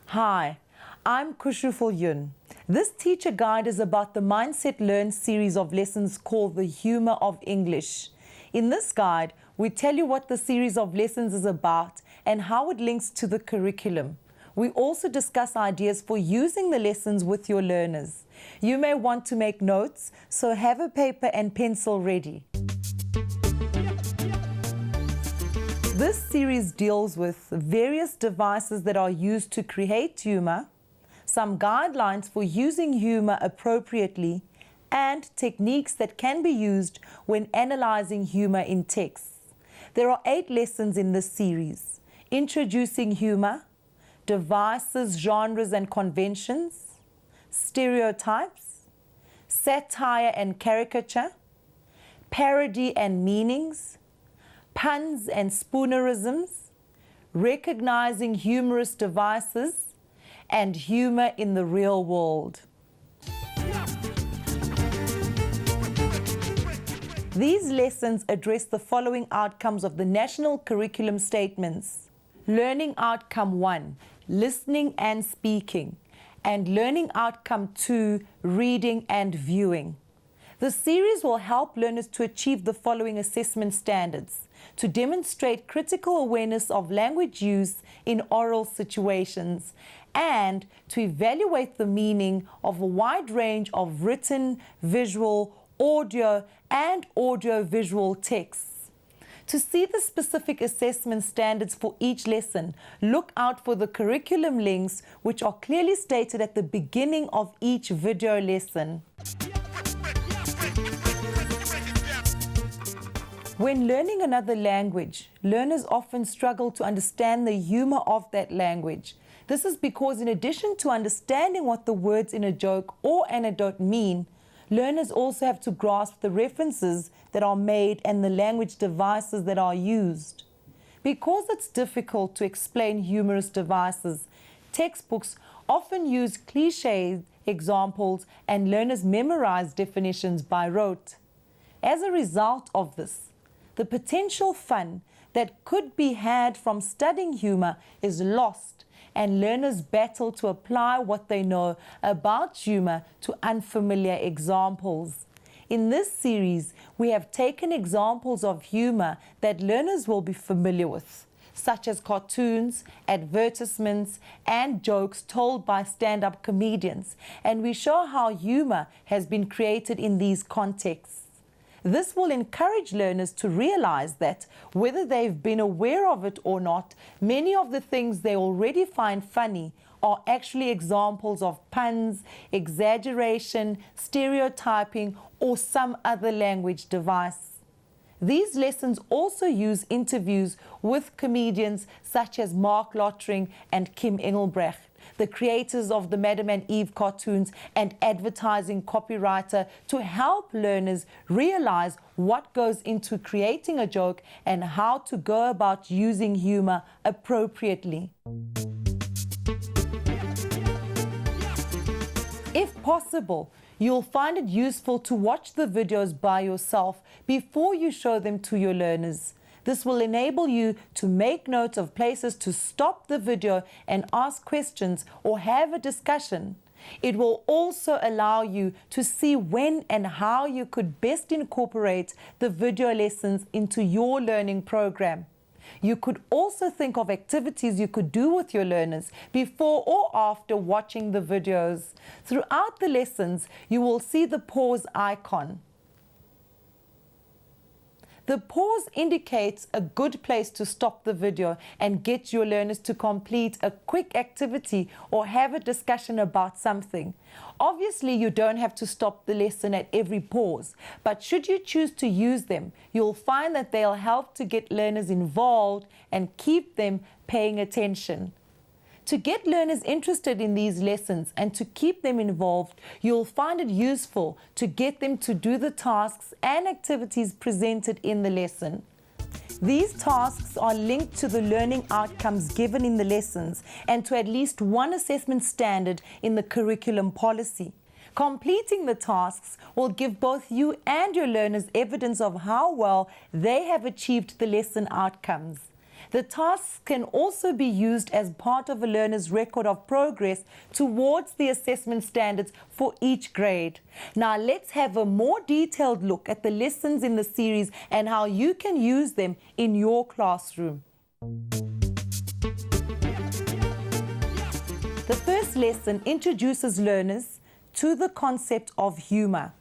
Hi, I'm Kushuful Yun. This teacher guide is about the Mindset Learn series of lessons called the Humour of English. In this guide, we tell you what the series of lessons is about and how it links to the curriculum. We also discuss ideas for using the lessons with your learners. You may want to make notes, so have a paper and pencil ready. This series deals with various devices that are used to create humour, some guidelines for using humour appropriately, and techniques that can be used when analysing humour in texts. There are 8 lessons in this series: introducing humour, devices, genres and conventions, stereotypes, satire and caricature, parody and meanings, puns and spoonerisms, recognizing humorous devices, and humor in the real world. These lessons address the following outcomes of the National Curriculum Statements. Learning Outcome 1, listening and speaking, and Learning Outcome 2, reading and viewing. The series will help learners to achieve the following assessment standards: to demonstrate critical awareness of language use in oral situations, and to evaluate the meaning of a wide range of written, visual, audio, and audio-visual texts. To see the specific assessment standards for each lesson, look out for the curriculum links, which are clearly stated at the beginning of each video lesson. When learning another language, learners often struggle to understand the humor of that language. This is because in addition to understanding what the words in a joke or anecdote mean, learners also have to grasp the references that are made and the language devices that are used. Because it's difficult to explain humorous devices, textbooks often use cliché examples and learners memorize definitions by rote. As a result of this, the potential fun that could be had from studying humour is lost, and learners battle to apply what they know about humour to unfamiliar examples. In this series, we have taken examples of humour that learners will be familiar with, such as cartoons, advertisements, and jokes told by stand-up comedians, and we show how humour has been created in these contexts. This will encourage learners to realize that, whether they've been aware of it or not, many of the things they already find funny are actually examples of puns, exaggeration, stereotyping, or some other language device. These lessons also use interviews with comedians such as Mark Lottering and Kim Engelbrecht, the creators of the Madam and Eve cartoons and advertising copywriter, to help learners realize what goes into creating a joke and how to go about using humor appropriately. If possible, you'll find it useful to watch the videos by yourself before you show them to your learners. This will enable you to make notes of places to stop the video and ask questions or have a discussion. It will also allow you to see when and how you could best incorporate the video lessons into your learning program. You could also think of activities you could do with your learners before or after watching the videos. Throughout the lessons, you will see the pause icon. The pause indicates a good place to stop the video and get your learners to complete a quick activity or have a discussion about something. Obviously, you don't have to stop the lesson at every pause, but should you choose to use them, you'll find that they'll help to get learners involved and keep them paying attention. To get learners interested in these lessons and to keep them involved, you'll find it useful to get them to do the tasks and activities presented in the lesson. These tasks are linked to the learning outcomes given in the lessons and to at least one assessment standard in the curriculum policy. Completing the tasks will give both you and your learners evidence of how well they have achieved the lesson outcomes. The tasks can also be used as part of a learner's record of progress towards the assessment standards for each grade. Now let's have a more detailed look at the lessons in the series and how you can use them in your classroom. The first lesson introduces learners to the concept of humour.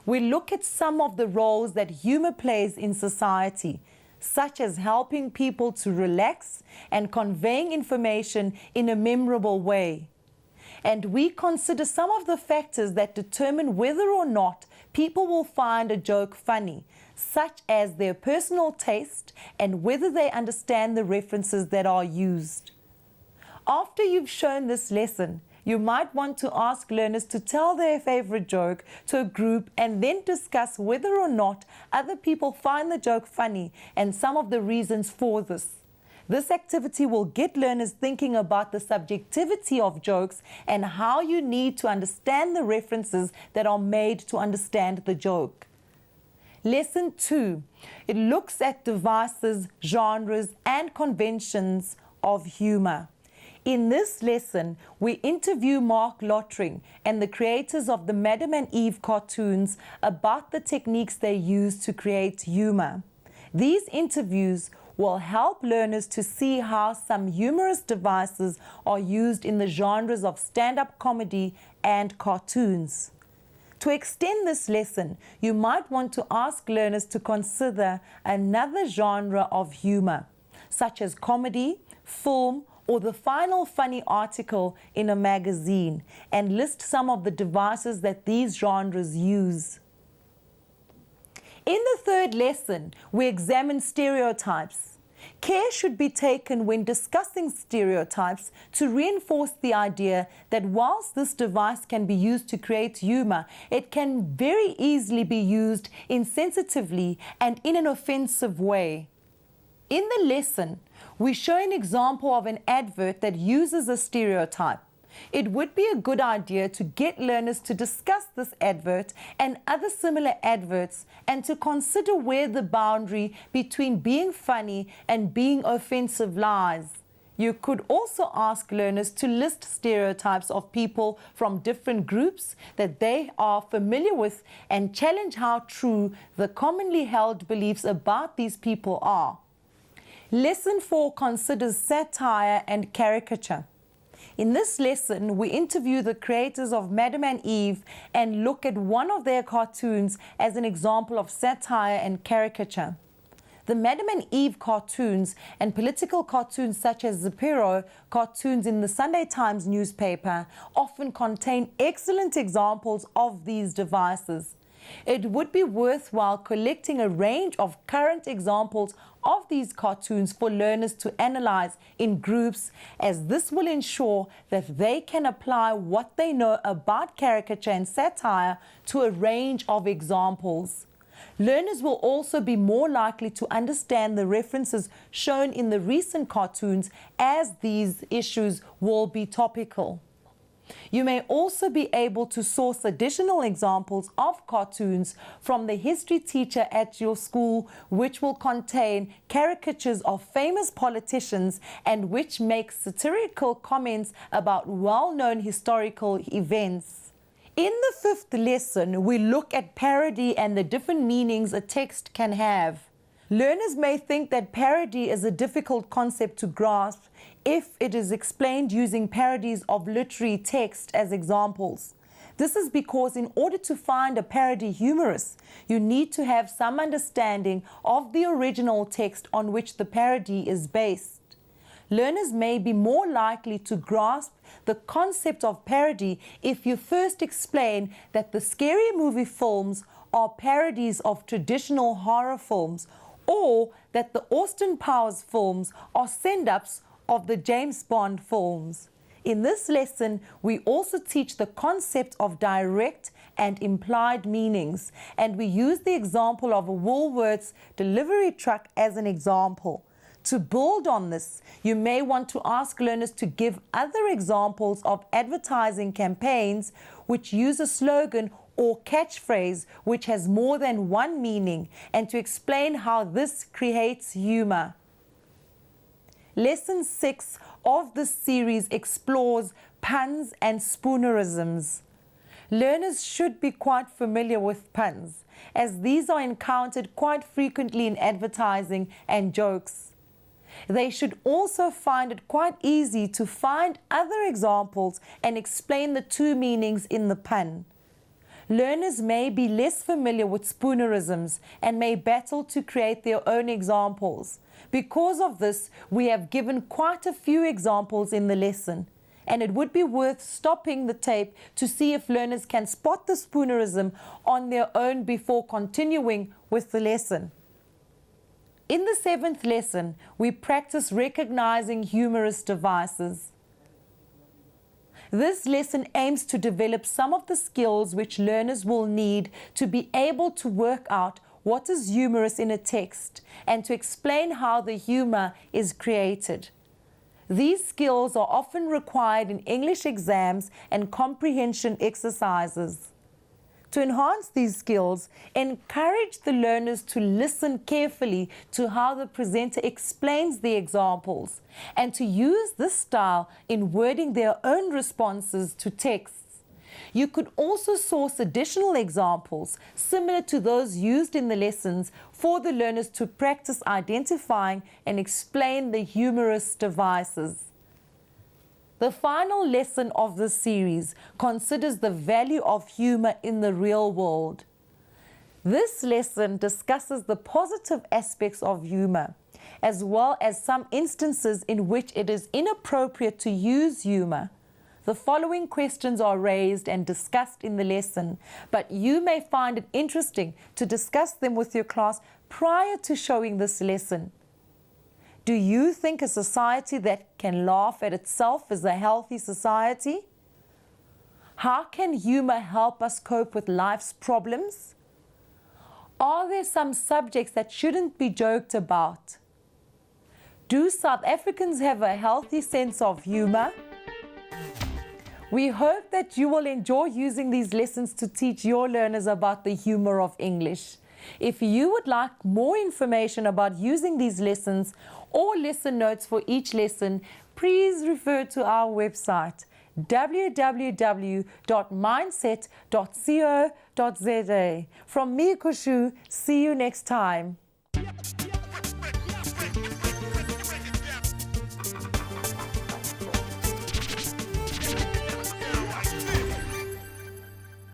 We look at some of the roles that humour plays in society, such as helping people to relax and conveying information in a memorable way. And we consider some of the factors that determine whether or not people will find a joke funny, such as their personal taste and whether they understand the references that are used. After you've shown this lesson, you might want to ask learners to tell their favorite joke to a group and then discuss whether or not other people find the joke funny and some of the reasons for this. This activity will get learners thinking about the subjectivity of jokes and how you need to understand the references that are made to understand the joke. Lesson 2. It looks at devices, genres, and conventions of humour. In this lesson, we interview Mark Lottering and the creators of the Madam and Eve cartoons about the techniques they use to create humour. These interviews will help learners to see how some humorous devices are used in the genres of stand-up comedy and cartoons. To extend this lesson, you might want to ask learners to consider another genre of humour, such as comedy, film, or the final funny article in a magazine, and list some of the devices that these genres use. In the third lesson, we examine stereotypes. Care should be taken when discussing stereotypes to reinforce the idea that whilst this device can be used to create humour, it can very easily be used insensitively and in an offensive way. In the lesson, we show an example of an advert that uses a stereotype. It would be a good idea to get learners to discuss this advert and other similar adverts and to consider where the boundary between being funny and being offensive lies. You could also ask learners to list stereotypes of people from different groups that they are familiar with and challenge how true the commonly held beliefs about these people are. Lesson 4 considers satire and caricature. In this lesson, we interview the creators of Madam and Eve and look at one of their cartoons as an example of satire and caricature. The Madam and Eve cartoons and political cartoons such as Zapiro cartoons in the Sunday Times newspaper often contain excellent examples of these devices. It would be worthwhile collecting a range of current examples of these cartoons for learners to analyze in groups, as this will ensure that they can apply what they know about caricature and satire to a range of examples. Learners will also be more likely to understand the references shown in the recent cartoons, as these issues will be topical. You may also be able to source additional examples of cartoons from the history teacher at your school, which will contain caricatures of famous politicians and which make satirical comments about well-known historical events. In the fifth lesson, we look at parody and the different meanings a text can have. Learners may think that parody is a difficult concept to grasp if it is explained using parodies of literary text as examples. This is because in order to find a parody humorist, you need to have some understanding of the original text on which the parody is based. Learners may be more likely to grasp the concept of parody if you first explain that the scary movie films are parodies of traditional horror films, or that the Austin Powers films are send-ups of the James Bond films. In this lesson, we also teach the concept of direct and implied meanings, and we use the example of a Woolworths delivery truck as an example. To build on this, you may want to ask learners to give other examples of advertising campaigns which use a slogan or catchphrase which has more than one meaning, and to explain how this creates humor. Lesson 6 of this series explores puns and spoonerisms. Learners should be quite familiar with puns, as these are encountered quite frequently in advertising and jokes. They should also find it quite easy to find other examples and explain the two meanings in the pun. Learners may be less familiar with spoonerisms and may battle to create their own examples. Because of this, we have given quite a few examples in the lesson, and it would be worth stopping the tape to see if learners can spot the spoonerism on their own before continuing with the lesson. In the 7th lesson, we practice recognizing humorous devices. This lesson aims to develop some of the skills which learners will need to be able to work out what is humorous in a text and to explain how the humor is created. These skills are often required in English exams and comprehension exercises. To enhance these skills, encourage the learners to listen carefully to how the presenter explains the examples and to use this style in wording their own responses to texts. You could also source additional examples similar to those used in the lessons for the learners to practice identifying and explain the humorous devices. The final lesson of this series considers the value of humor in the real world. This lesson discusses the positive aspects of humor, as well as some instances in which it is inappropriate to use humor. The following questions are raised and discussed in the lesson, but you may find it interesting to discuss them with your class prior to showing this lesson. Do you think a society that can laugh at itself is a healthy society? How can humor help us cope with life's problems? Are there some subjects that shouldn't be joked about? Do South Africans have a healthy sense of humor? We hope that you will enjoy using these lessons to teach your learners about the humor of English. If you would like more information about using these lessons or lesson notes for each lesson, please refer to our website www.mindset.co.za. From me, Kushu, see you next time.